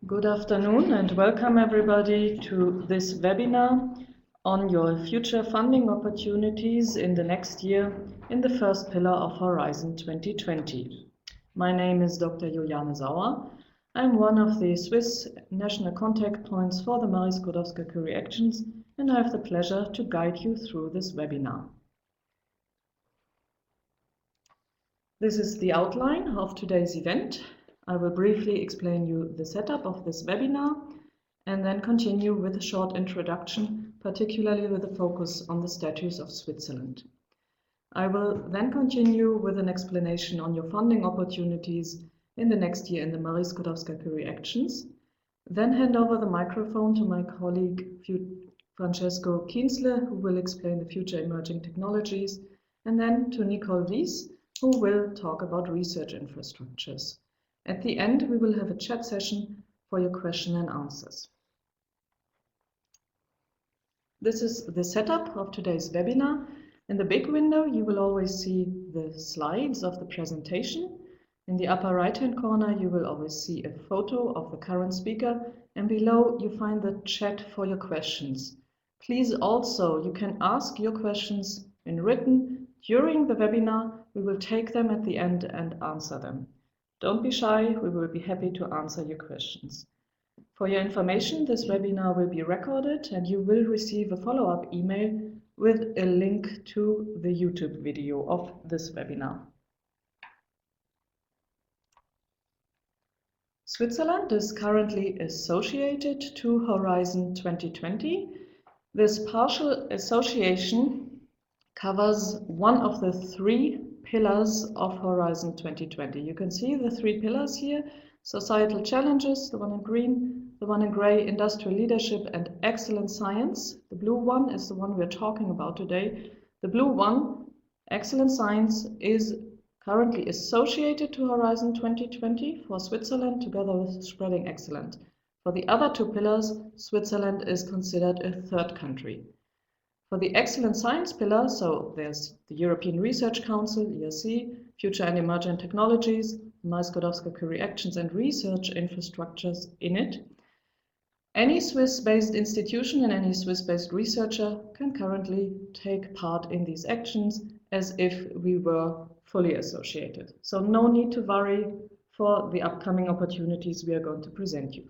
Good afternoon and welcome everybody to this webinar on your future funding opportunities in the next year in the first pillar of Horizon 2020. My name is Dr. Juliane Sauer. I'm one of the Swiss national contact points for the Skłodowska-Curie actions, and I have the pleasure to guide you through this webinar. This is the outline of today's event. I will briefly explain you the setup of this webinar and then continue with a short introduction, particularly with a focus on the status of Switzerland. I will then continue with an explanation on your funding opportunities in the next year in the Skłodowska-Curie actions, then hand over the microphone to my colleague Francesco Kienzle, who will explain the future emerging technologies, and then to Nicole Wies, who will talk about research infrastructures. At the end, we will have a chat session for your question and answers. This is the setup of today's webinar. In the big window, you will always see the slides of the presentation. In the upper right-hand corner, you will always see a photo of the current speaker, and below you find the chat for your questions. Please also, you can ask your questions in written during the webinar. We will take them at the end and answer them. Don't be shy, we will be happy to answer your questions. For your information, this webinar will be recorded and you will receive a follow-up email with a link to the YouTube video of this webinar. Switzerland is currently associated to Horizon 2020. This partial association covers one of the three pillars of Horizon 2020. You can see the three pillars here: societal challenges, the one in green, the one in gray, industrial leadership and excellent science. The blue one is the one we're talking about today. The blue one, excellent science, is currently associated to Horizon 2020 for Switzerland, together with spreading excellent. For the other two pillars, Switzerland is considered a third country. For the excellent science pillar, so there's the European Research Council, ERC, Future and Emerging Technologies, Skłodowska-Curie actions and research infrastructures in it. Any Swiss-based institution and any Swiss-based researcher can currently take part in these actions as if we were fully associated. So no need to worry for the upcoming opportunities we are going to present you.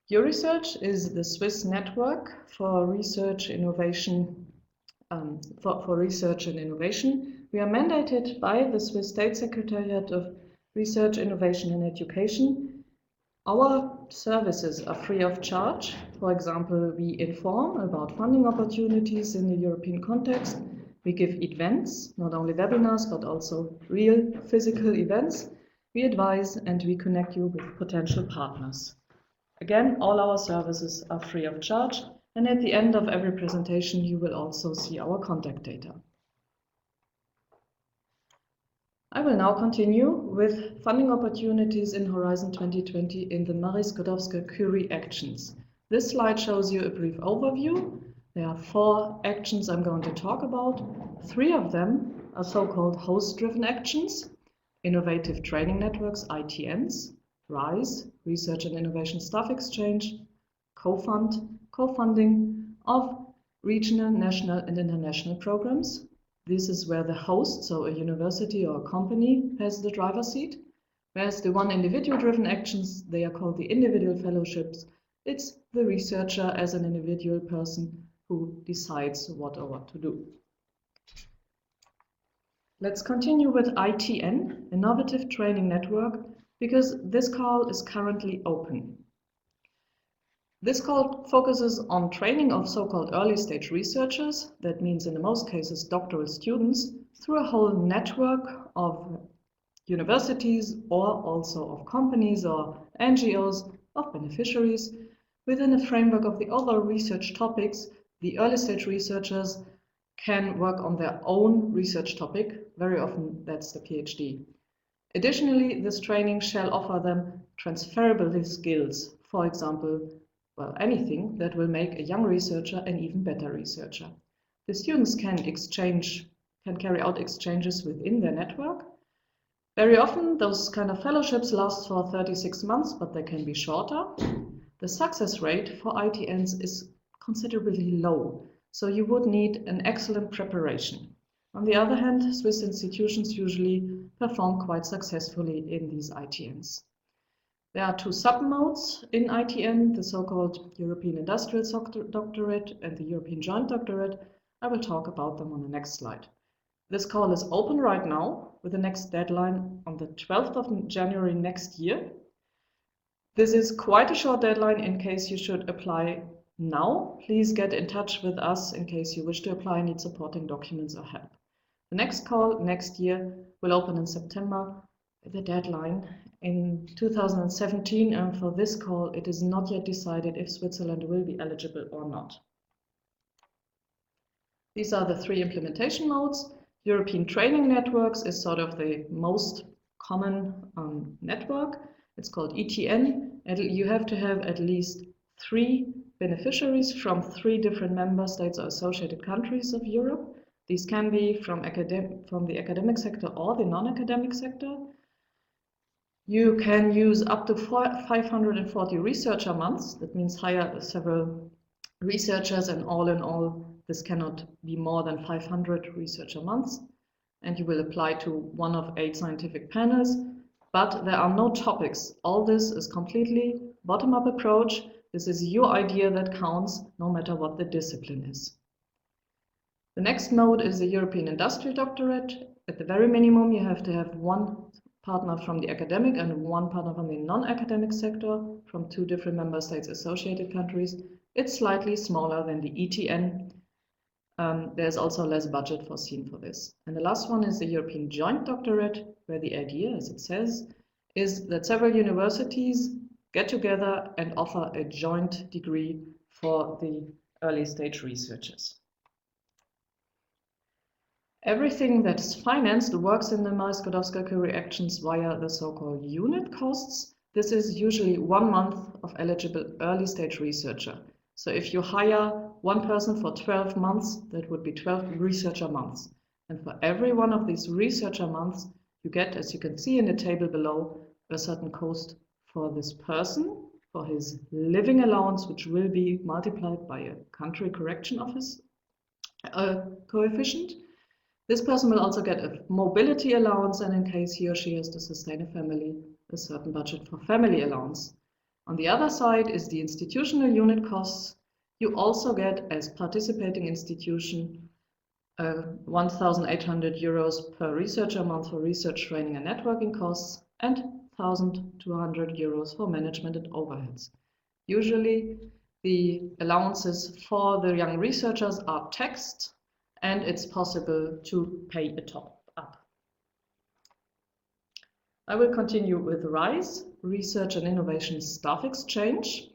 Euresearch is the Swiss network for research innovation. For research and innovation, we are mandated by the Swiss State Secretariat of Research, Innovation and Education. Our services are free of charge. For example, we inform about funding opportunities in the European context. We give events, not only webinars, but also real physical events. We advise and we connect you with potential partners. Again, all our services are free of charge, and at the end of every presentation you will also see our contact data. I will now continue with funding opportunities in Horizon 2020 in the Skłodowska-Curie actions. This slide shows you a brief overview. There are 4 actions I'm going to talk about. 3 of them are so-called host-driven actions: innovative training networks, ITNs, RIS, Research and Innovation Staff Exchange, COFUND, co-funding of regional, national and international programs. This is where the host, so a university or a company, has the driver's seat. Whereas the one individual-driven actions, they are called the individual fellowships. It's the researcher as an individual person who decides what to do. Let's continue with ITN, Innovative Training Network, because this call is currently open. This call focuses on training of so-called early-stage researchers, that means in most cases doctoral students, through a whole network of universities or also of companies or NGOs, of beneficiaries. Within a framework of the other research topics, the early-stage researchers can work on their own research topic. Very often that's the PhD. Additionally, this training shall offer them transferable skills, for example, anything that will make a young researcher an even better researcher. The students can carry out exchanges within their network, Very often those kind of fellowships last for 36 months, but they can be shorter. The success rate for ITNs is considerably low, so you would need an excellent preparation. On the other hand, Swiss institutions usually perform quite successfully in these ITNs. There are two sub-modes in ITN, the so-called European Industrial Doctorate and the European Joint Doctorate. I will talk about them on the next slide. This call is open right now with the next deadline on the 12th of January next year. This is quite a short deadline in case you should apply now. Please get in touch with us in case you wish to apply and need supporting documents or help. The next call next year will open in September. The deadline in 2017, and for this call it is not yet decided if Switzerland will be eligible or not. These are the three implementation modes. European Training Networks is sort of the most common network. It's called ETN, and you have to have at least 3 beneficiaries from 3 different member states or associated countries of Europe. These can be from the academic sector or the non-academic sector. You can use up to 540 researcher months. That means hire several researchers, and all in all, this cannot be more than 500 researcher months. And you will apply to one of 8 scientific panels, but there are no topics. All this is completely bottom-up approach. This is your idea that counts, no matter what the discipline is. The next mode is the European Industrial Doctorate. At the very minimum, you have to have 1 partner from the academic and 1 partner from the non-academic sector from 2 different member states associated countries. It's slightly smaller than the ETN. There's also less budget foreseen for this. And the last one is the European Joint Doctorate, where the idea, as it says, is that several universities get together and offer a joint degree for the early stage researchers. Everything that is financed works in the Sklodowska-Curie actions via the so-called unit costs. This is usually 1 month of eligible early stage researcher. So if you hire 1 person for 12 months, that would be 12 researcher months. And for every one of these researcher months, you get, as you can see in the table below, a certain cost for this person, for his living allowance, which will be multiplied by a country correction office coefficient. This person will also get a mobility allowance, and in case he or she has to sustain a family, a certain budget for family allowance. On the other side is the institutional unit costs. You also get, as participating institution, 1,800 euros per researcher month for research training and networking costs, and 1,200 euros for management and overheads. Usually, the allowances for the young researchers are taxed, and it's possible to pay a top-up. I will continue with RIS, Research and Innovation Staff Exchange.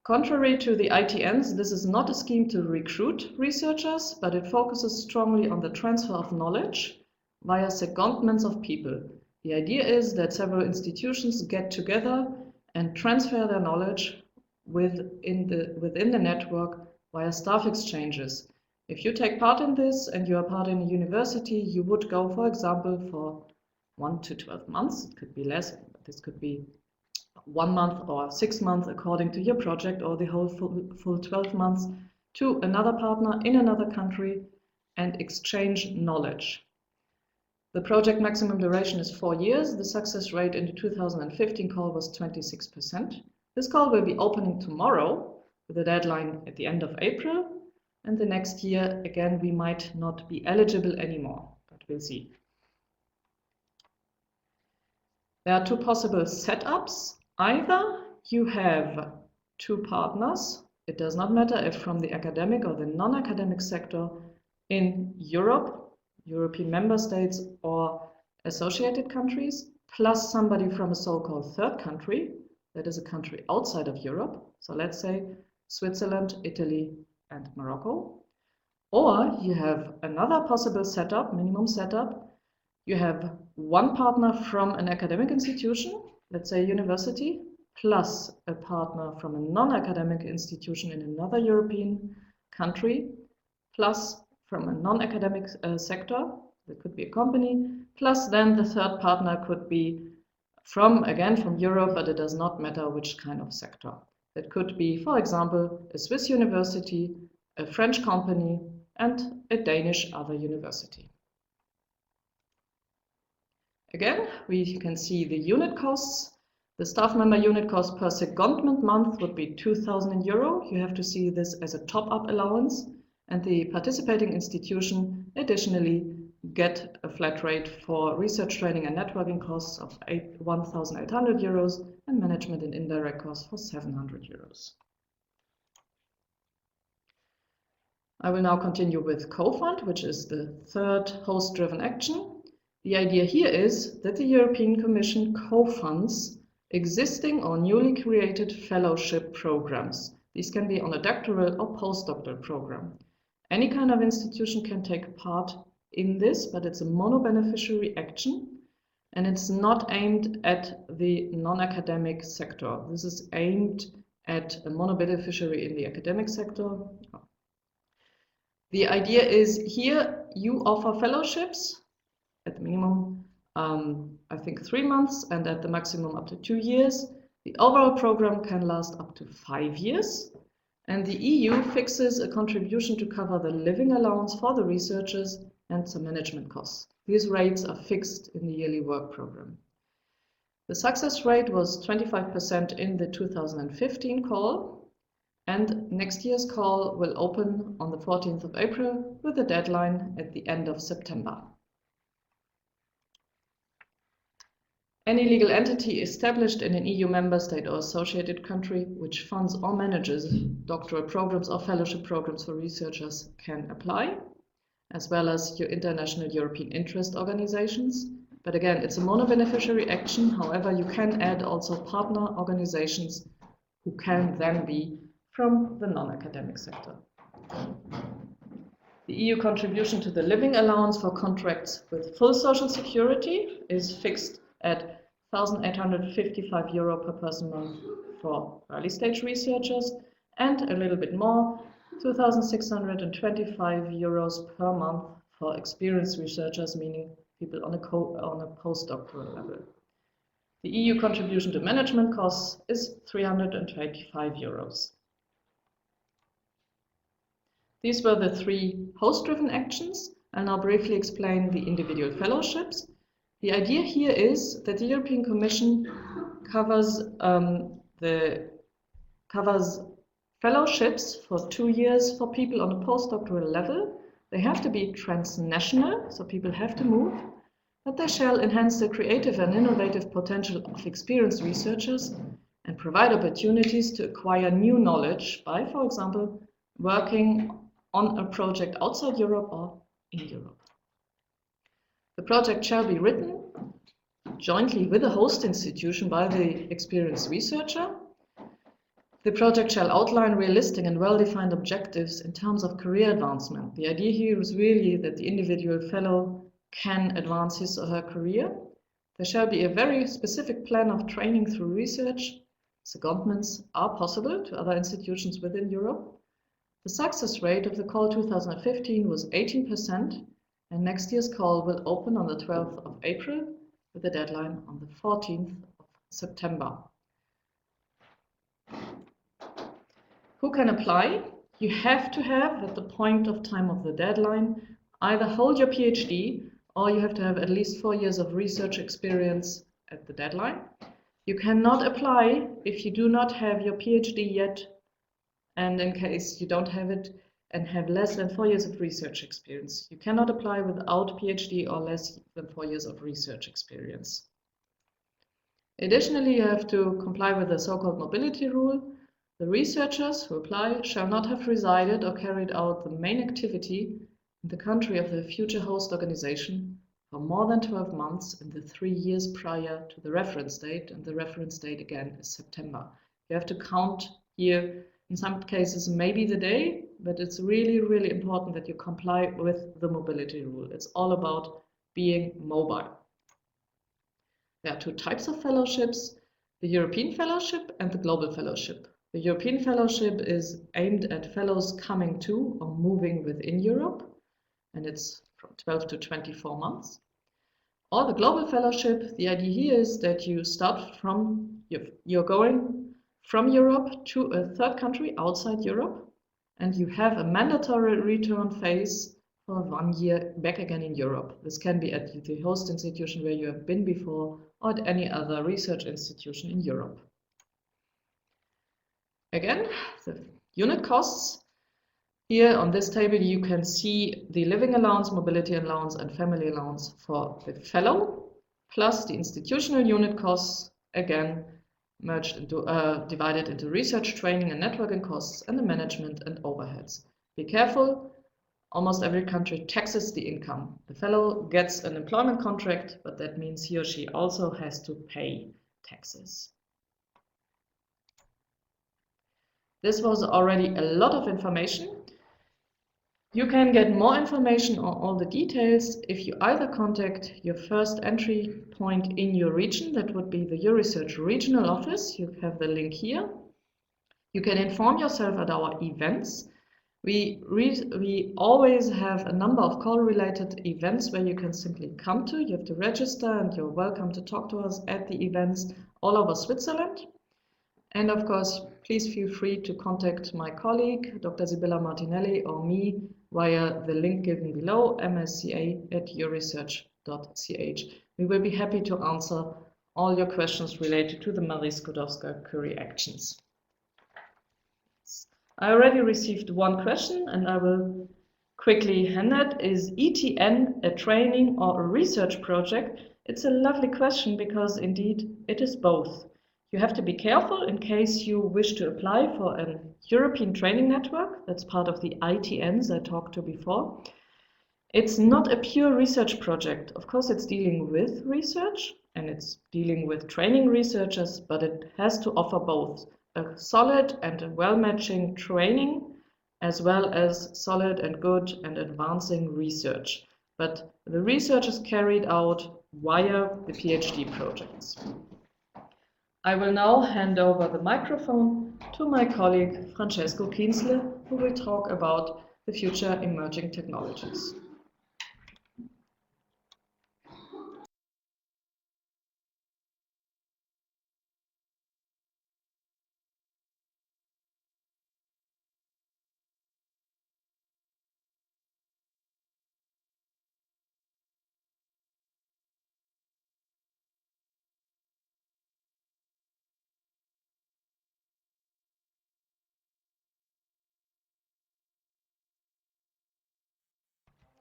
Contrary to the ITNs, this is not a scheme to recruit researchers, but it focuses strongly on the transfer of knowledge via secondments of people. The idea is that several institutions get together and transfer their knowledge within the network via staff exchanges. If you take part in this and you are part in a university, you would go, for example, for 1 to 12 months. It could be less, but this could be 1 month or 6 months according to your project, or the whole full 12 months to another partner in another country and exchange knowledge. The project maximum duration is 4 years. The success rate in the 2015 call was 26%. This call will be opening tomorrow with a deadline at the end of April. And the next year, again, we might not be eligible anymore, but we'll see. There are 2 possible setups. Either you have 2 partners. It does not matter if from the academic or the non-academic sector in Europe, European member states or associated countries, plus somebody from a so-called third country, that is a country outside of Europe. So let's say Switzerland, Italy, and Morocco. Or you have another possible setup, minimum setup. You have 1 partner from an academic institution, let's say university, plus a partner from a non-academic institution in another European country, plus from a non-academic sector, It could be a company, plus then the third partner could be from Europe, but it does not matter which kind of sector. That could be, for example, a Swiss university, a French company, and a Danish other university. Again, we can see the unit costs. The staff member unit cost per secondment month would be 2,000 euro. You have to see this as a top-up allowance, and the participating institution additionally get a flat rate for research training and networking costs of 1,800 euros and management and indirect costs for 700 euros. I will now continue with COFUND, which is the third host-driven action. The idea here is that the European Commission co-funds existing or newly created fellowship programs. These can be on a doctoral or postdoctoral program. Any kind of institution can take part in this, but it's a mono-beneficiary action, and it's not aimed at the non-academic sector. This is aimed at a mono-beneficiary in the academic sector. The idea is here you offer fellowships at the minimum, I think 3 months, and at the maximum up to 2 years. The overall program can last up to 5 years, and the EU fixes a contribution to cover the living allowance for the researchers and some management costs. These rates are fixed in the yearly work program. The success rate was 25% in the 2015 call, and next year's call will open on the 14th of April with a deadline at the end of September. Any legal entity established in an EU member state or associated country which funds or manages doctoral programs or fellowship programs for researchers can apply, as well as your international European interest organizations. But again, it's a mono-beneficiary action. However, you can add also partner organizations who can then be from the non-academic sector. The EU contribution to the living allowance for contracts with full social security is fixed at 1,855 euro per person month for early stage researchers, and a little bit more, 2,625 euros per month for experienced researchers, meaning people on a postdoctoral level. The EU contribution to management costs is 325 euros. These were the 3 host-driven actions. I'll now briefly explain the individual fellowships. The idea here is that the European Commission covers fellowships for 2 years for people on a postdoctoral level. They have to be transnational, so people have to move, but they shall enhance the creative and innovative potential of experienced researchers and provide opportunities to acquire new knowledge by, for example, working on a project outside Europe or in Europe. The project shall be written jointly with a host institution by the experienced researcher. The project shall outline realistic and well-defined objectives in terms of career advancement. The idea here is really that the individual fellow can advance his or her career. There shall be a very specific plan of training through research. Secondments are possible to other institutions within Europe. The success rate of the call 2015 was 18%, and next year's call will open on the 12th of April with a deadline on the 14th of September. Who can apply? You have to have, at the point of time of the deadline, either hold your PhD or you have to have at least 4 years of research experience at the deadline. You cannot apply if you do not have your PhD yet, and in case you don't have it and have less than 4 years of research experience. You cannot apply without PhD or less than 4 years of research experience. Additionally, you have to comply with the so-called mobility rule. The researchers who apply shall not have resided or carried out the main activity in the country of the future host organization for more than 12 months in the 3 years prior to the reference date, and the reference date again is September. You have to count here, in some cases maybe the day, but it's really, really important that you comply with the mobility rule. It's all about being mobile. There are 2 types of fellowships, the European Fellowship and the Global Fellowship. The European Fellowship is aimed at fellows coming to or moving within Europe. and it's from 12 to 24 months. Or the global fellowship, the idea here is that you start from, you're going from Europe to a third country outside Europe, and you have a mandatory return phase for 1 year back again in Europe. This can be at the host institution where you have been before, or at any other research institution in Europe. Again, the unit costs. Here on this table you can see the living allowance, mobility allowance and family allowance for the fellow, plus the institutional unit costs, again merged into, divided into research, training and networking costs and the management and overheads. Be careful, almost every country taxes the income. The fellow gets an employment contract, but that means he or she also has to pay taxes. This was already a lot of information. You can get more information on all the details if you either contact your first entry point in your region, that would be the Euresearch regional office, you have the link here. You can inform yourself at our events. We always have a number of call-related events where you can simply come to. You have to register and you're welcome to talk to us at the events all over Switzerland. And of course, please feel free to contact my colleague, Dr. Sibylla Martinelli, or me via the link given below, msca@euresearch.ch. We will be happy to answer all your questions related to the Marie Skłodowska-Curie actions. I already received one question and I will quickly hand it. Is ETN a training or a research project? It's a lovely question because indeed it is both. You have to be careful in case you wish to apply for a European training network. That's part of the ITNs I talked to before. It's not a pure research project. Of course, it's dealing with research and it's dealing with training researchers, but it has to offer both a solid and a well-matching training, as well as solid and good and advancing research. But the research is carried out via the PhD projects. I will now hand over the microphone to my colleague Francesco Kienzle, who will talk about the future emerging technologies.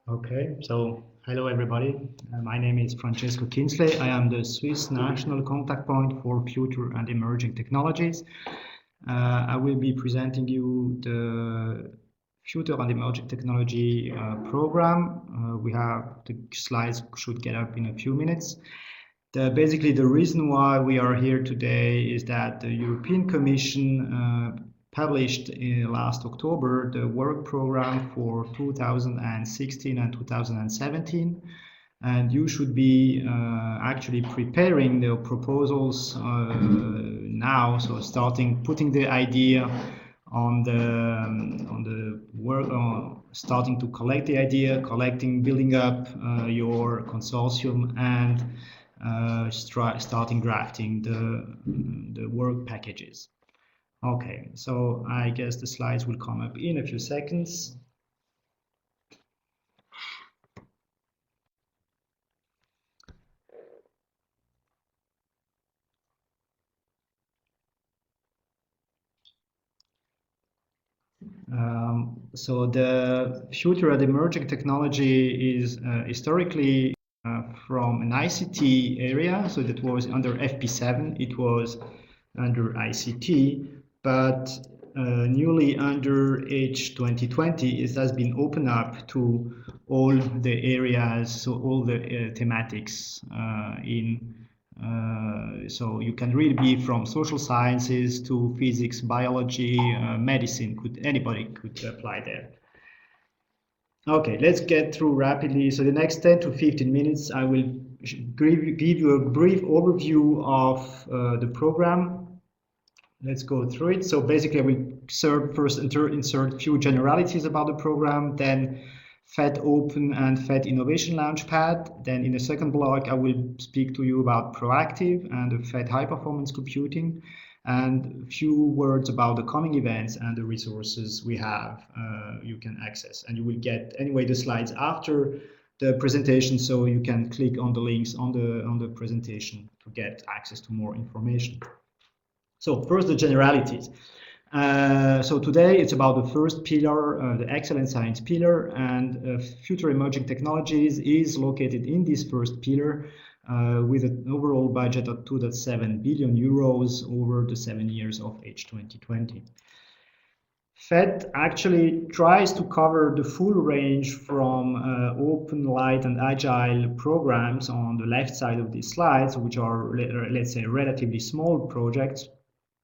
Okay, so hello everybody. My name is Francesco Kienzle. I am the Swiss National Contact Point for Future and Emerging Technologies. I will be presenting you the Future and Emerging Technology program. We have the slides should get up in a few minutes. Basically, the reason why we are here today is that the European Commission published in last October the work program for 2016 and 2017, and you should be actually preparing the proposals now. So putting the idea on the work, starting to collect the idea, building up your consortium, and starting drafting the work packages. Okay, so I guess the slides will come up in a few seconds. So the Future and Emerging Technology is historically from an ICT area, so that was under FP7, it was under ICT, but newly under H2020, it has been opened up to all the areas, so all the thematics so you can really be from social sciences to physics, biology, medicine, anybody could apply there. Okay, let's get through rapidly. So the next 10 to 15 minutes, I will give you a brief overview of the program. Let's go through it. So basically, I will first insert a few generalities about the program, then FET-Open and FET Innovation Launchpad. Then in the second block, I will speak to you about Proactive and the FET High Performance Computing, and a few words about the coming events and the resources we have you can access. And you will get anyway the slides after the presentation, so you can click on the links on the presentation to get access to more information. So first, the generalities. So today it's about the first pillar, the excellent science pillar, and future emerging technologies is located in this first pillar with an overall budget of 2.7 billion euros over the 7 years of H2020. FET actually tries to cover the full range from open, light, and agile programs on the left side of these slides, which are, let's say, relatively small projects,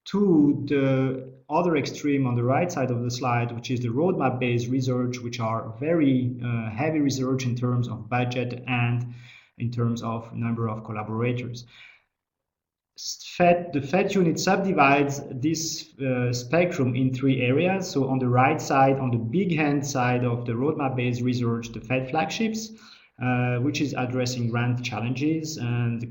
to the other extreme on the right side of the slide, which is the roadmap-based research, which are very heavy research in terms of budget and in terms of number of collaborators. The FET unit subdivides this spectrum in 3 areas. So on the right side, on the big hand side of the roadmap-based research, the FET flagships, which is addressing grand challenges, and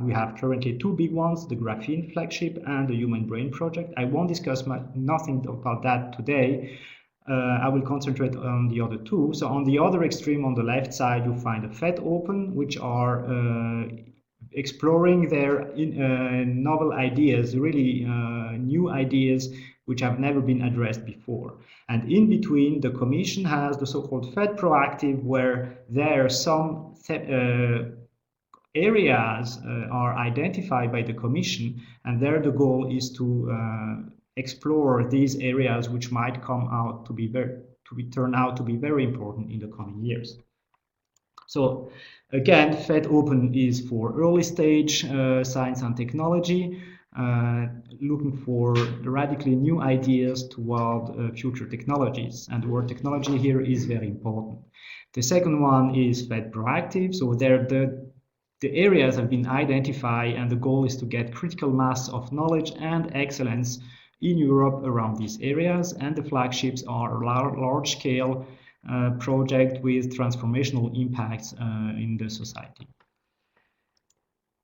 we have currently 2 big ones, the graphene flagship and the human brain project. I won't discuss nothing about that today. I will concentrate on the other 2. So on the other extreme on the left side, you find the FET-Open, which are exploring their novel ideas, really new ideas which have never been addressed before. And in between, the Commission has the so-called FET Proactive, where there are some areas are identified by the Commission, and there the goal is to explore these areas which might come out to turn out to be very important in the coming years. So again, FET-Open is for early stage science and technology, looking for radically new ideas toward future technologies. And the word technology here is very important. The second one is FET Proactive. So there the areas have been identified, and the goal is to get critical mass of knowledge and excellence in Europe around these areas. And the flagships are large scale project with transformational impacts in the society.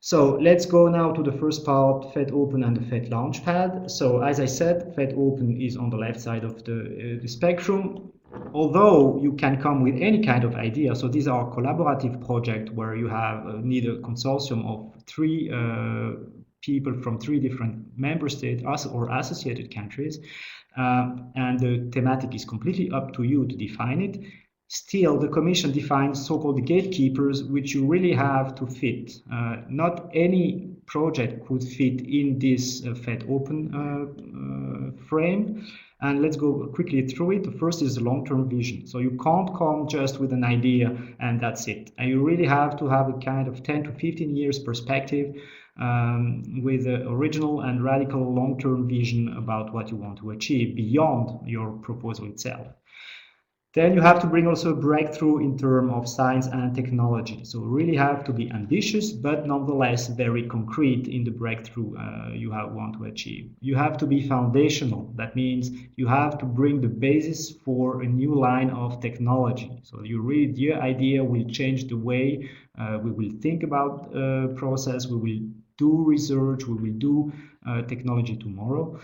So let's go now to the first part, FET-Open and the FET Launchpad. So as I said, FET-Open is on the left side of the spectrum. Although you can come with any kind of idea, so these are collaborative projects where you have need a consortium of 3 people from 3 different member states or associated countries, and the thematic is completely up to you to define it. Still, the Commission defines so-called gatekeepers, which you really have to fit. Not any project could fit in this FET-Open frame. And let's go quickly through it. The first is the long-term vision. So you can't come just with an idea and that's it. And you really have to have a kind of 10 to 15 years perspective with an original and radical long-term vision about what you want to achieve beyond your proposal itself. Then you have to bring also a breakthrough in terms of science and technology. So really have to be ambitious, but nonetheless very concrete in the breakthrough you want to achieve. You have to be foundational. That means you have to bring the basis for a new line of technology. So your idea will change the way we will think about process, we will do research, we will do technology tomorrow.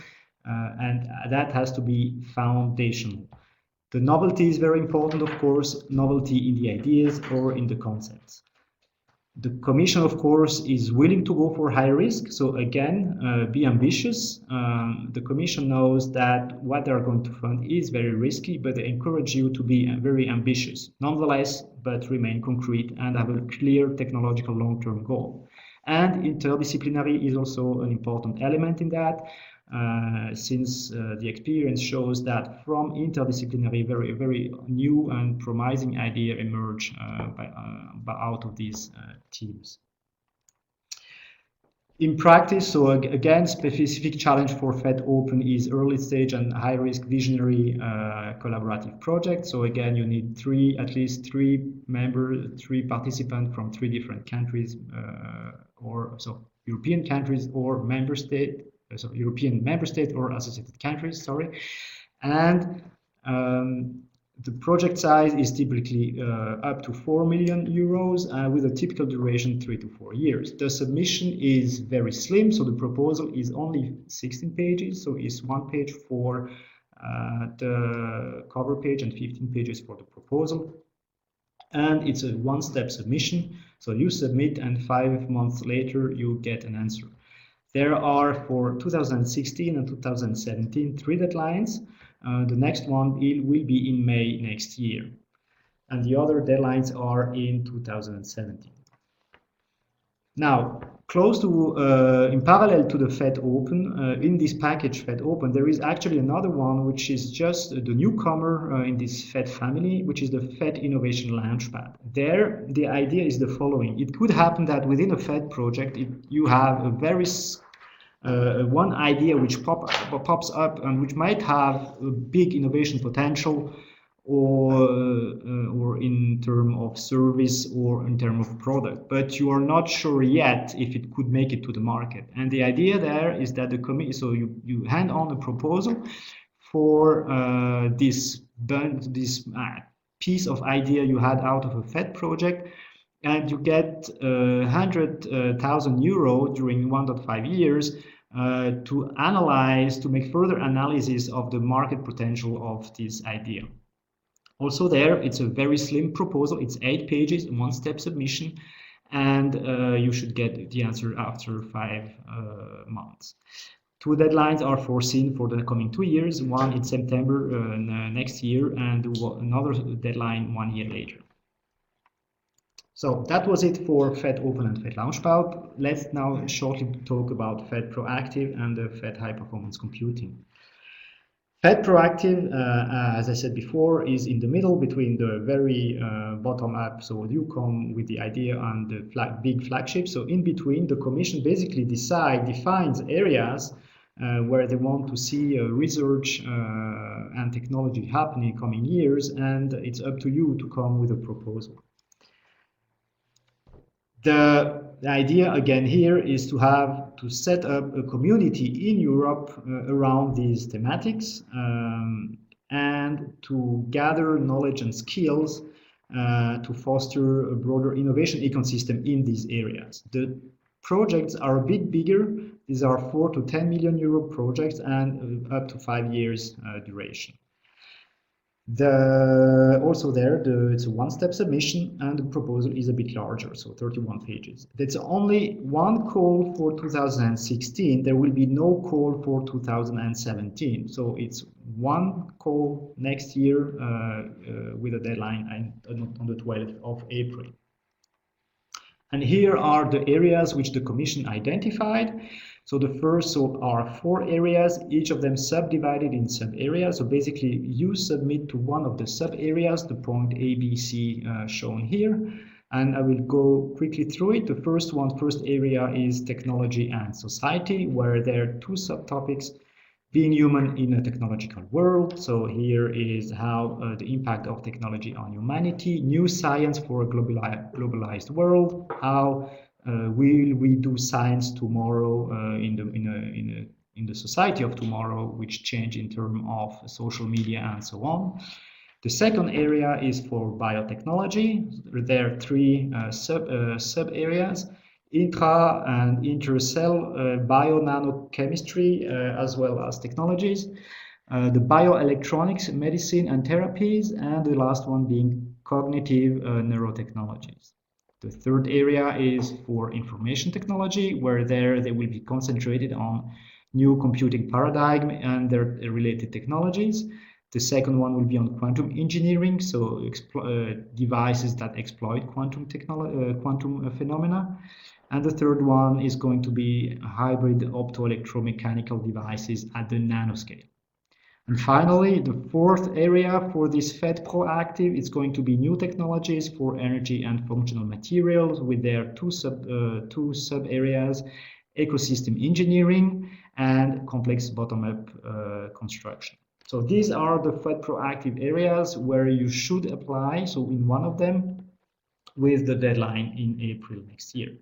And that has to be foundational. The novelty is very important, of course, novelty in the ideas or in the concepts. The Commission, of course, is willing to go for high risk. So again, be ambitious. The Commission knows that what they are going to fund is very risky, but they encourage you to be very ambitious. Nonetheless, but remain concrete and have a clear technological long-term goal. And interdisciplinary is also an important element in that. Since the experience shows that from interdisciplinary, very, very new and promising idea emerge out of these teams. In practice, so again, specific challenge for FET-Open is early stage and high risk visionary collaborative projects. So again, you need at least three participants from 3 different countries, European countries or member state. So European member state or associated countries, sorry. And The project size is typically up to 4 million euros with a typical duration 3 to 4 years. The submission is very slim, so the proposal is only 16 pages, so it's 1 page for the cover page and 15 pages for the proposal. And it's a one-step submission, so you submit and 5 months later you get an answer. There are for 2016 and 2017 3 deadlines. The next one will be in May next year, and the other deadlines are in 2017. Now, close to, in parallel to the FET-Open, in this package FET-Open, there is actually another one which is just the newcomer in this FET family, which is the FET Innovation Launchpad. There, the idea is the following. It could happen that within a FET project, you have a very one idea which pops up and which might have a big innovation potential, or in terms of service or in terms of product, but you are not sure yet if it could make it to the market. And the idea there is that the committee, so you hand on a proposal for this piece of idea you had out of a FET project, and you get 100,000 euro during 1.5 years to analyze, to make further analysis of the market potential of this idea. Also there, it's a very slim proposal. It's 8 pages, one-step submission, and you should get the answer after 5 months. 2 deadlines are foreseen for the coming 2 years, one in September next year, and another deadline 1 year later. So that was it for FET-Open and FET Launchpad. Let's now shortly talk about FET Proactive and the FET High Performance Computing. FET Proactive, as I said before, is in the middle between the very bottom-up, so you come with the idea, and the big flagship. So in between, the Commission basically defines areas where they want to see research and technology happening in coming years, and it's up to you to come with a proposal. The idea again here is to set up a community in Europe around these thematics and to gather knowledge and skills to foster a broader innovation ecosystem in these areas. The projects are a bit bigger. These are 4 to 10 million euro projects and up to 5 years duration. Also there, it's a one-step submission, and the proposal is a bit larger, so 31 pages. There's only one call for 2016. There will be no call for 2017. So it's one call next year with a deadline on the 12th of April. And here are the areas which the Commission identified. So the first are 4 areas, each of them subdivided in sub-areas. So basically you submit to one of the sub-areas, the point A, B, C shown here. And I will go quickly through it. The first area is technology and society, where there are 2 subtopics: being human in a technological world. So here is how the impact of technology on humanity, new science for a globalized world, how will we do science tomorrow in the society of tomorrow, which change in terms of social media and so on. The second area is for biotechnology. There are 3 sub-areas: intra and intercell bio-nanochemistry, as well as technologies, the bioelectronics, medicine and therapies, and the last one being cognitive neurotechnologies. The third area is for information technology, where they will be concentrated on new computing paradigm and their related technologies. The second one will be on quantum engineering, so devices that exploit quantum phenomena. And the third one is going to be hybrid optoelectromechanical devices at the nanoscale. And finally, the fourth area for this FET Proactive is going to be new technologies for energy and functional materials, with their two sub areas: ecosystem engineering and complex bottom-up construction. So these are the FET Proactive areas where you should apply. So in one of them, with the deadline in April next year.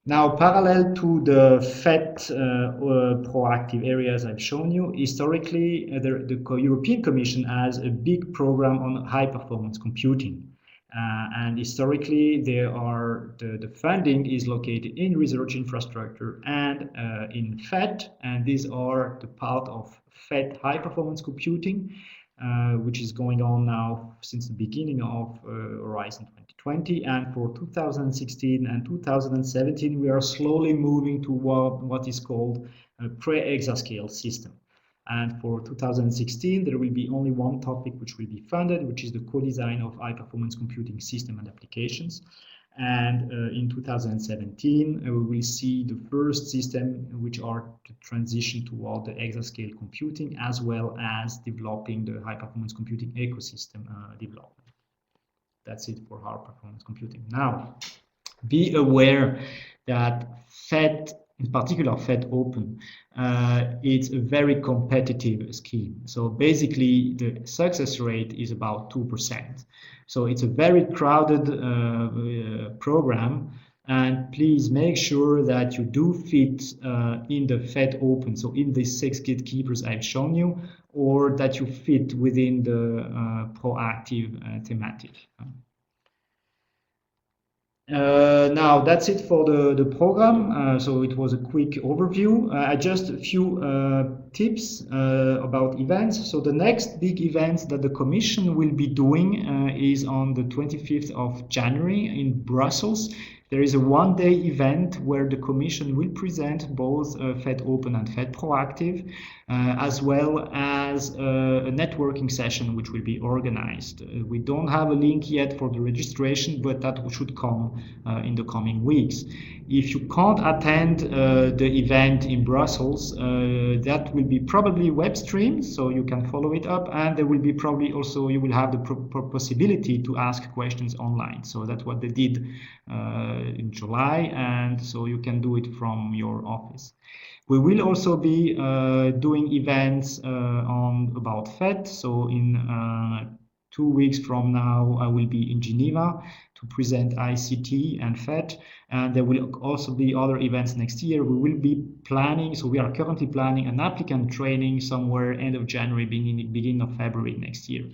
Now, parallel to the FET proactive areas I've shown you, historically, the European Commission has a big program on high-performance computing. And historically, the funding is located in research infrastructure and in FET, and these are the part of FET high-performance computing, which is going on now since the beginning of Horizon 2020. And for 2016 and 2017, we are slowly moving to what is called a pre-exascale system. And for 2016, there will be only one topic which will be funded, which is the co-design of high-performance computing system and applications. And in 2017, we will see the first system which are to transition toward the exascale computing, as well as developing the high-performance computing ecosystem development. That's it for high-performance computing. Now, be aware that FET, in particular FET-Open, it's a very competitive scheme. So basically, the success rate is about 2%. So it's a very crowded program, and please make sure that you do fit in the FET-Open, so in the 6 gatekeepers I've shown you, or that you fit within the proactive thematic. Now that's it for the program. So it was a quick overview. Just a few tips about events. So the next big event that the Commission will be doing is on the 25th of January in Brussels. There is a one-day event where the Commission will present both FET-Open and FET Proactive, as well as a networking session which will be organized. We don't have a link yet for the registration, but that should come in the coming weeks. If you can't attend the event in Brussels, that will be probably web streamed, so you can follow it up, and there will be probably also, you will have the possibility to ask questions online. So that's what they did in July, and so you can do it from your office. We will also be doing events about FET. So in 2 weeks from now, I will be in Geneva to present ICT and FET, and there will also be other events next year. We will be planning, so we are currently planning an applicant training somewhere end of January, beginning of February next year.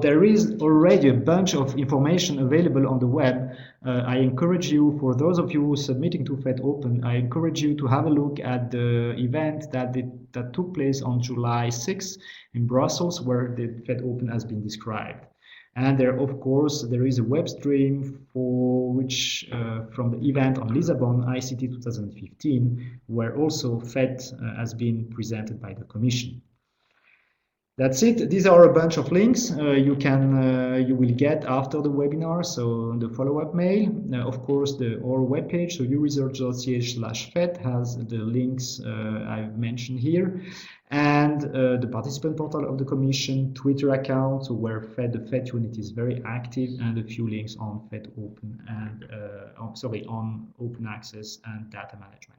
There is already a bunch of information available on the web. I encourage you, for those of you submitting to FET-Open, I encourage you to have a look at the event that took place on July 6th in Brussels, where the FET-Open has been described. And there, of course, there is a web stream for which from the event on Lisbon ICT 2015, where also FET has been presented by the Commission. That's it. These are a bunch of links you will get after the webinar. So the follow-up mail, of course, our webpage, so Euresearch.ch/FET has the links I've mentioned here, and the participant portal of the Commission, Twitter account, so where the FET unit is very active, and a few links on FET-Open and on open access and data management.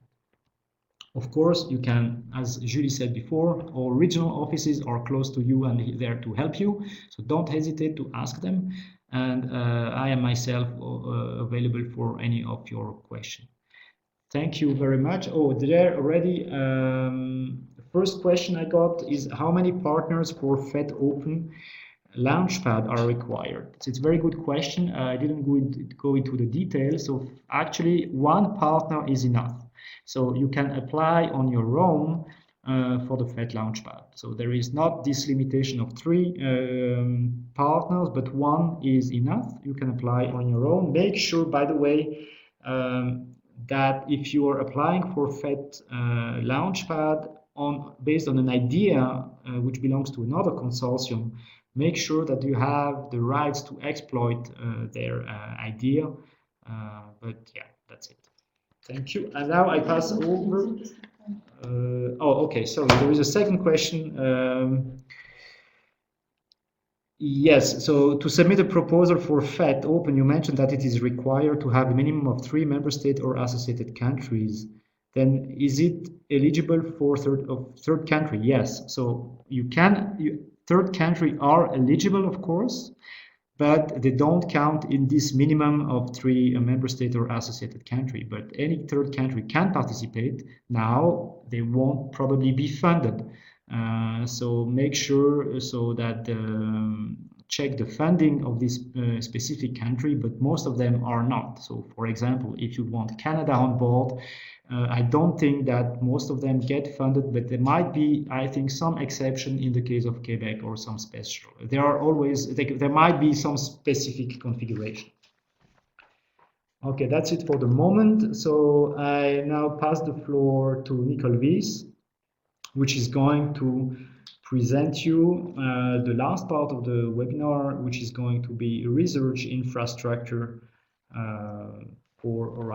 Of course, you can, as Julie said before, all regional offices are close to you and there to help you. So don't hesitate to ask them. And I am myself available for any of your questions. Thank you very much. Oh, there already, the first question I got is how many partners for FET-Open Launchpad are required? So it's a very good question. I didn't go into the details. So actually, one partner is enough. So you can apply on your own for the FET Launchpad. So there is not this limitation of 3 partners, but one is enough. You can apply on your own. Make sure, by the way, that if you are applying for FET Launchpad based on an idea which belongs to another consortium, make sure that you have the rights to exploit their idea. But yeah, that's it. Thank you. And now I pass over. Okay. Sorry, there is a second question. Yes. So to submit a proposal for FET-Open, you mentioned that it is required to have a minimum of 3 member states or associated countries. Then is it eligible for third country? Yes. So third country are eligible, of course. but they don't count in this minimum of 3 member state or associated country. But any third country can participate. Now they won't probably be funded. So make sure so that check the funding of this specific country, but most of them are not. So for example, if you want Canada on board, I don't think that most of them get funded, but there might be, I think, some exception in the case of Quebec or some special. There are always, there might be some specific configuration. Okay, that's it for the moment. So I now pass the floor to Nicole Wies, which is going to present you the last part of the webinar, which is going to be research infrastructure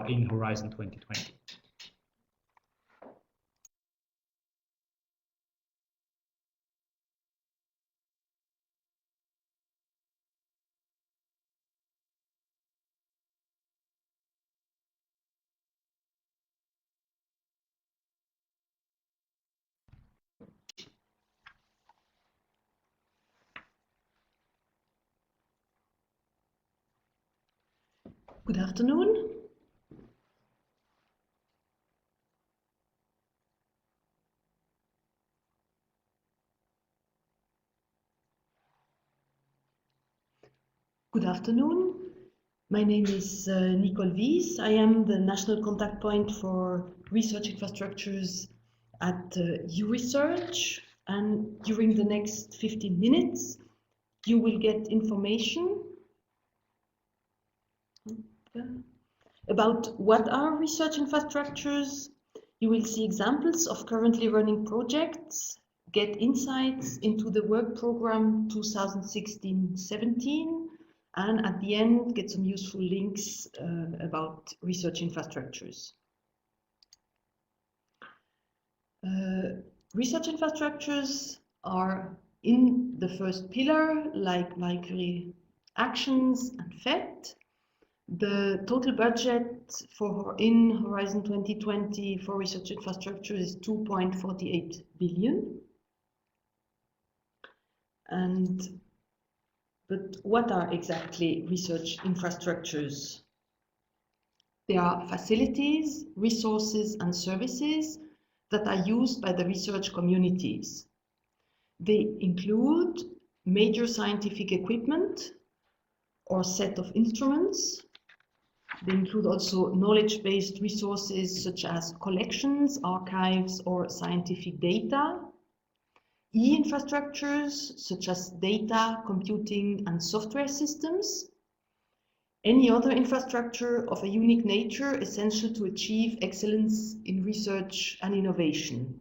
in Horizon 2020. Good afternoon. Good afternoon. My name is Nicole Wies. I am the national contact point for research infrastructures at Euresearch. And during the next 15 minutes, you will get information about what are research infrastructures. You will see examples of currently running projects, get insights into the work program 2016-17, and at the end get some useful links about research infrastructures. Research infrastructures are in the first pillar, like Curie actions and FET. The total budget in Horizon 2020 for research infrastructure is 2.48 billion. But what are exactly research infrastructures? They are facilities, resources, and services that are used by the research communities. They include major scientific equipment or set of instruments. They include also knowledge-based resources such as collections, archives, or scientific data. E-infrastructures such as data, computing, and software systems. Any other infrastructure of a unique nature essential to achieve excellence in research and innovation.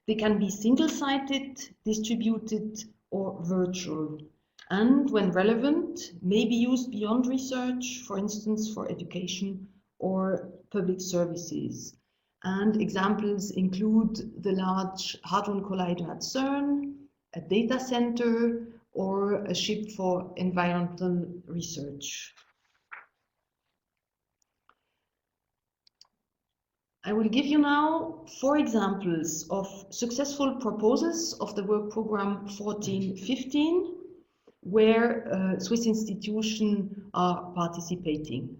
They can be single-sited, distributed, or virtual, and when relevant, may be used beyond research, for instance, for education or public services. And examples include the Large Hadron Collider at CERN, a data center, or a ship for environmental research. I will give you now 4 examples of successful proposals of the work program 14-15, where Swiss institutions are participating.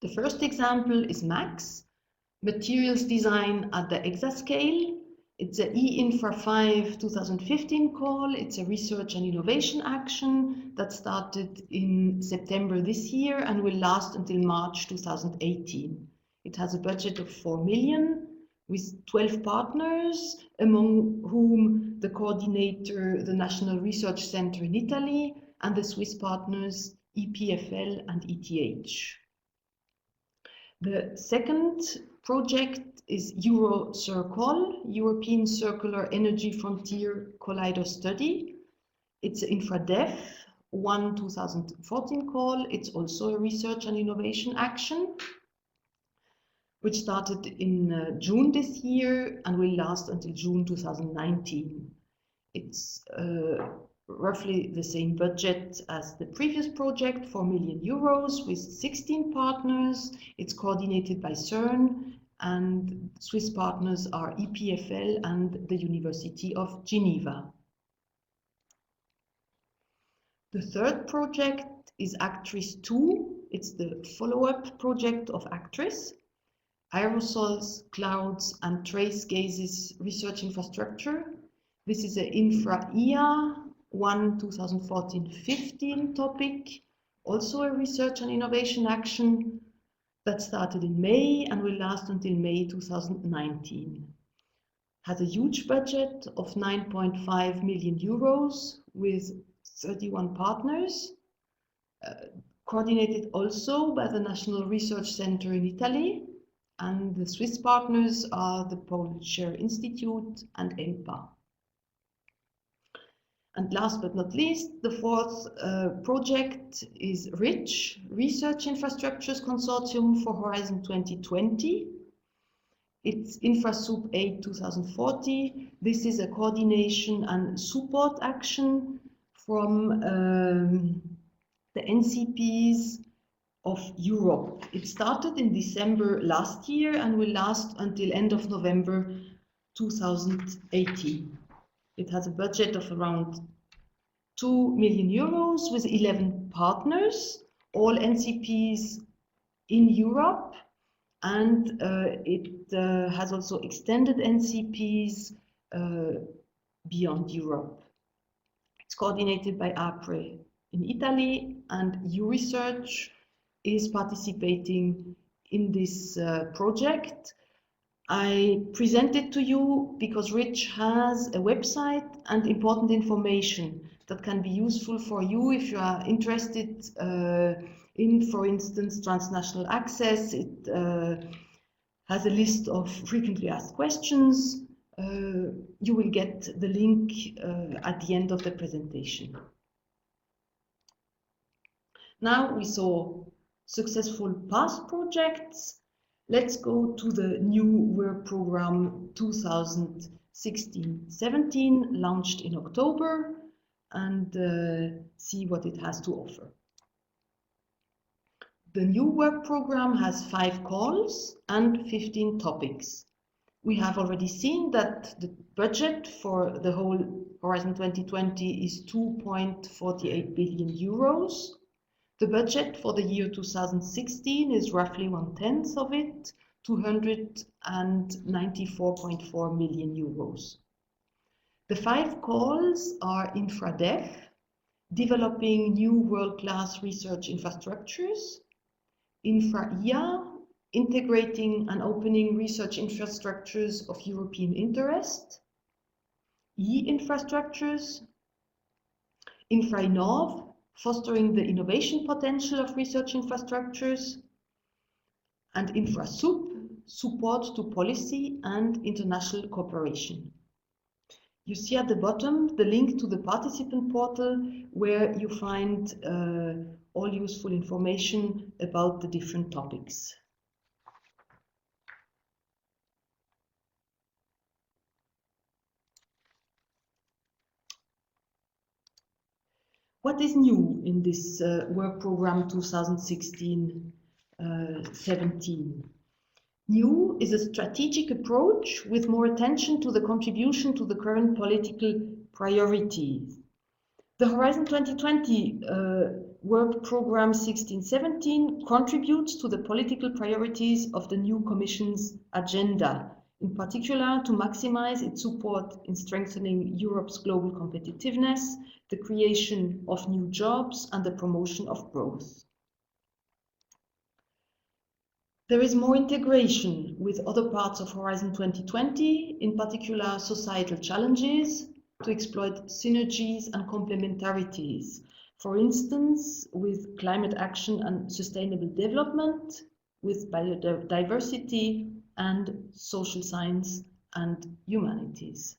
The first example is MAX, Materials Design at the Exascale. It's a E-Infra 5 2015 call. It's a research and innovation action that started in September this year and will last until March 2018. It has a budget of 4 million with 12 partners, among whom the coordinator, the National Research Center in Italy, and the Swiss partners EPFL and ETH. The second project is Eurocircle, European Circular Energy Frontier Collider Study. It's an InfraDef 1 2014 call. It's also a research and innovation action, which started in June this year and will last until June 2019. It's roughly the same budget as the previous project, 4 million euros with 16 partners. It's coordinated by CERN, and Swiss partners are EPFL and the University of Geneva. The third project is Actris 2. It's the follow-up project of Actris. Aerosols, clouds, and trace gases research infrastructure. This is an Infra-IA 1 2014-15 topic, also a research and innovation action that started in May and will last until May 2019. Has a huge budget of 9.5 million euros with 31 partners, coordinated also by the National Research Center in Italy, and the Swiss partners are the Polish Institute and EMPA. And last but not least, the fourth project is RIS, Research Infrastructures Consortium for Horizon 2020. It's InfraSoup 8 2040. This is a coordination and support action from the NCPs of Europe. It started in December last year and will last until end of November 2018. It has a budget of around 2 million euros with 11 partners, all NCPs in Europe, and it has also extended NCPs beyond Europe. It's coordinated by APRE in Italy, and Euresearch is participating in this project. I present it to you because RIS has a website and important information that can be useful for you if you are interested in, for instance, transnational access. It has a list of frequently asked questions. You will get the link at the end of the presentation. Now we saw successful past projects. Let's go to the new work program 2016-17, launched in October, and see what it has to offer. The new work program has 5 calls and 15 topics. We have already seen that the budget for the whole Horizon 2020 is 2.48 billion euros. The budget for the year 2016 is roughly 1/10 of it, 294.4 million euros. The 5 calls are InfraDev, developing new world-class research infrastructures; Infra-IA, integrating and opening research infrastructures of European interest; E-infrastructures; Infra-Innov, fostering the innovation potential of research infrastructures; and InfraSoup, support to policy and international cooperation. You see at the bottom the link to the participant portal where you find all useful information about the different topics. What is new in this work program 2016-17? New is a strategic approach with more attention to the contribution to the current political priorities. The Horizon 2020 work program 16-17 contributes to the political priorities of the new Commission's agenda, in particular to maximize its support in strengthening Europe's global competitiveness, the creation of new jobs, and the promotion of growth. There is more integration with other parts of Horizon 2020, in particular societal challenges, to exploit synergies and complementarities. For instance, with climate action and sustainable development, with biodiversity and social science and humanities.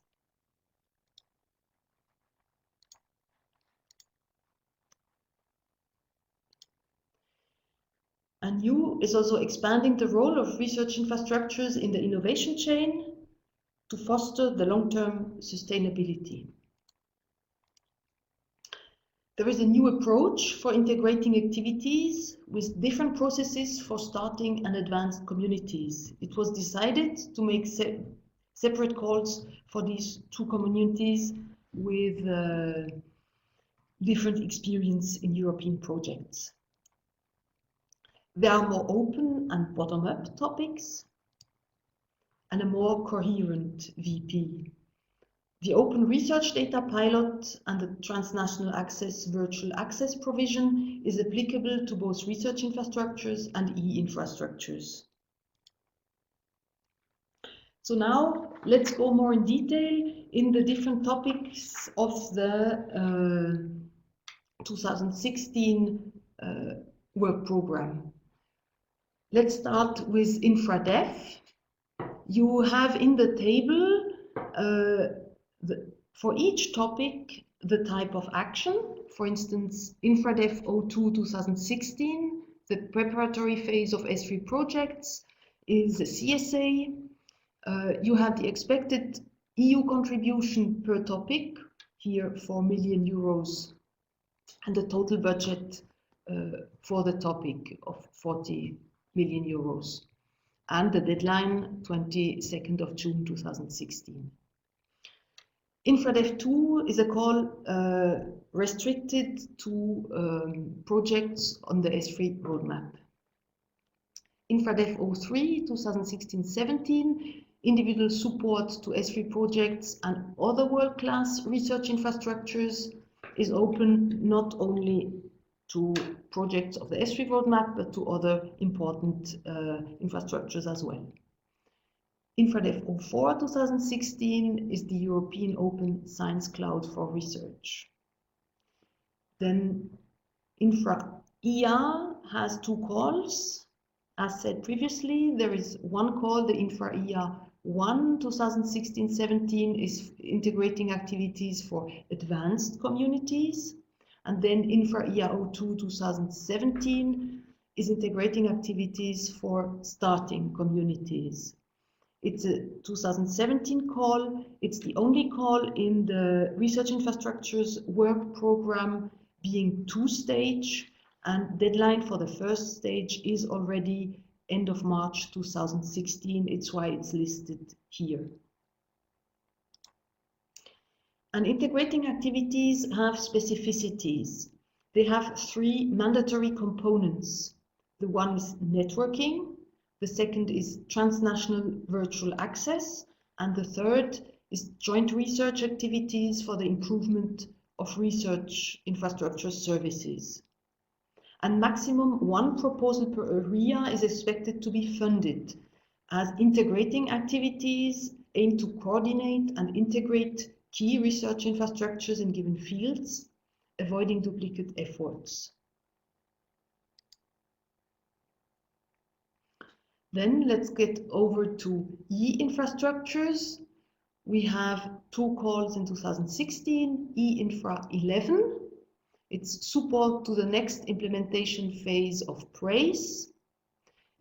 And new is also expanding the role of research infrastructures in the innovation chain to foster the long-term sustainability. There is a new approach for integrating activities with different processes for starting and advanced communities. It was decided to make separate calls for these 2 communities with different experience in European projects. There are more open and bottom-up topics and a more coherent VP. The Open Research Data Pilot and the Transnational Access Virtual Access provision is applicable to both research infrastructures and e-infrastructures. So now let's go more in detail in the different topics of the 2016 work program. Let's start with InfraDev. You have in the table for each topic the type of action. For instance, InfraDev 02 2016, the preparatory phase of S3 projects is a CSA. You have the expected EU contribution per topic, here 4 million euros, and the total budget for the topic of 40 million euros, and the deadline 22nd of June 2016. InfraDev 2 is a call restricted to projects on the S3 roadmap. InfraDev 03 2016-17, individual support to S3 projects and other world-class research infrastructures, is open not only to projects of the S3 roadmap, but to other important infrastructures as well. InfraDev 04 2016 is the European Open Science Cloud for Research. Then InfraIA has 2 calls. As said previously, there is one call, the InfraIA 1 2016-17 is integrating activities for advanced communities. And then InfraIA 02 2017 is integrating activities for starting communities. It's a 2017 call. It's the only call in the Research Infrastructures work program being 2-stage, and deadline for the first stage is already end of March 2016. It's why it's listed here. And integrating activities have specificities. They have 3 mandatory components. The one is networking, the second is transnational virtual access, and the third is joint research activities for the improvement of research infrastructure services. And maximum 1 proposal per area is expected to be funded, as integrating activities aim to coordinate and integrate key research infrastructures in given fields, avoiding duplicate efforts. Then let's get over to e-infrastructures. We have 2 calls in 2016, e-infra 11. It's support to the next implementation phase of RIS.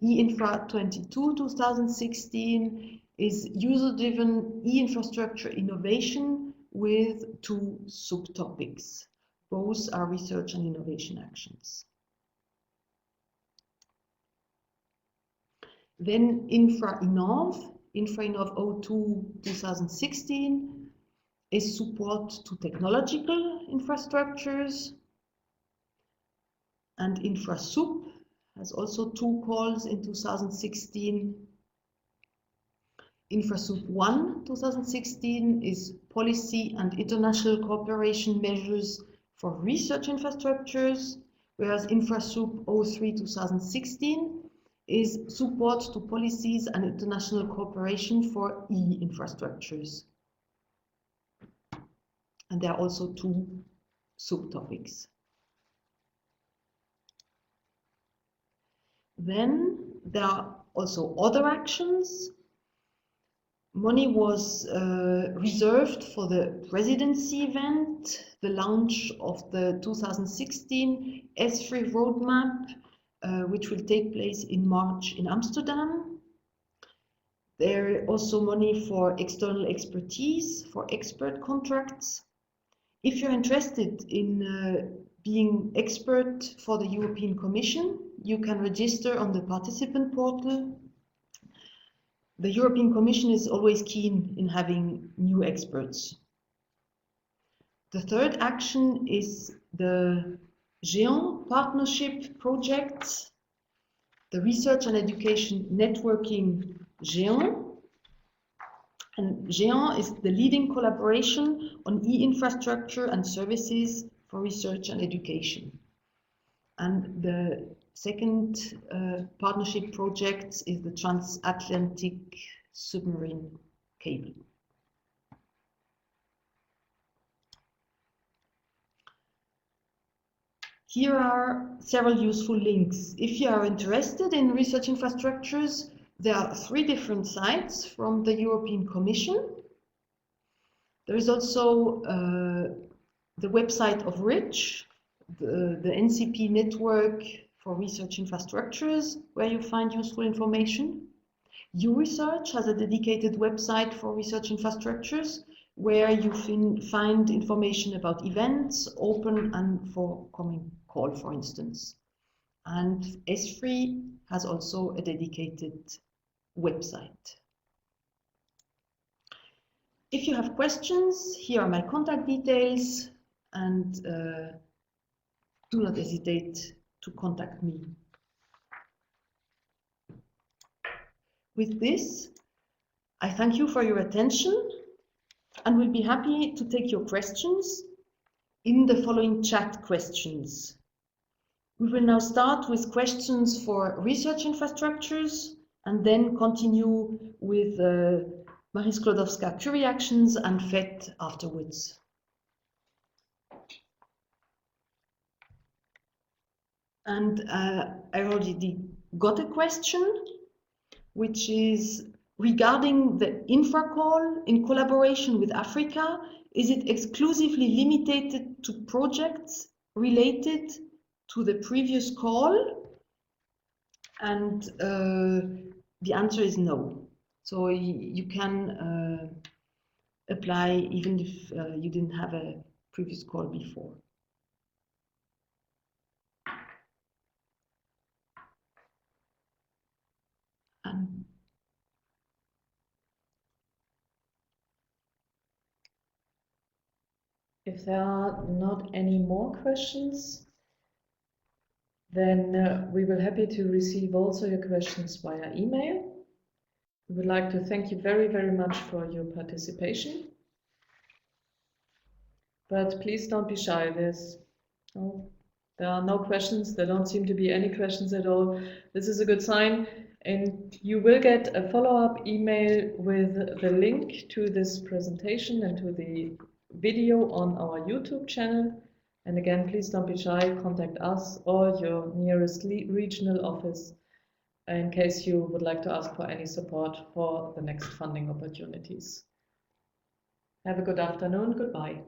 e-infra 22 2016 is user-driven e-infrastructure innovation with 2 subtopics. Both are research and innovation actions. Then InfraInnov 02 2016 is support to technological infrastructures. And InfraSup has also 2 calls in 2016. InfraSup 1 2016 is policy and international cooperation measures for research infrastructures, whereas InfraSup 03 2016 is support to policies and international cooperation for e-infrastructures. And there are also 2 subtopics. Then there are also other actions. Money was reserved for the presidency event, the launch of the 2016 S3 roadmap, which will take place in March in Amsterdam. There is also money for external expertise, for expert contracts. If you're interested in being expert for the European Commission, you can register on the participant portal. The European Commission is always keen in having new experts. The third action is the GÉANT partnership projects, the Research and Education Networking GÉANT. And GÉANT is the leading collaboration on e-infrastructure and services for research and education. And the second partnership project is the Transatlantic Submarine Cable. Here are several useful links. If you are interested in research infrastructures, there are 3 different sites from the European Commission. There is also the website of RIS, the NCP network for research infrastructures, where you find useful information. Euresearch has a dedicated website for research infrastructures, where you find information about events, open and forthcoming call, for instance. And S3 has also a dedicated website. If you have questions, here are my contact details, and do not hesitate to contact me. With this, I thank you for your attention and will be happy to take your questions in the following chat questions. We will now start with questions for research infrastructures and then continue with Marie Sklodowska-Curie actions and FET afterwards. And I already got a question, which is regarding the infracall in collaboration with Africa. Is it exclusively limited to projects related to the previous call? And the answer is no. So you can apply even if you didn't have a previous call before. If there are not any more questions, then we will be happy to receive also your questions via email. We would like to thank you very, very much for your participation. But please don't be shy. There are no questions. There don't seem to be any questions at all. This is a good sign. And you will get a follow-up email with the link to this presentation and to the video on our YouTube channel. And again, please don't be shy. Contact us or your nearest regional office in case you would like to ask for any support for the next funding opportunities. Have a good afternoon. Goodbye.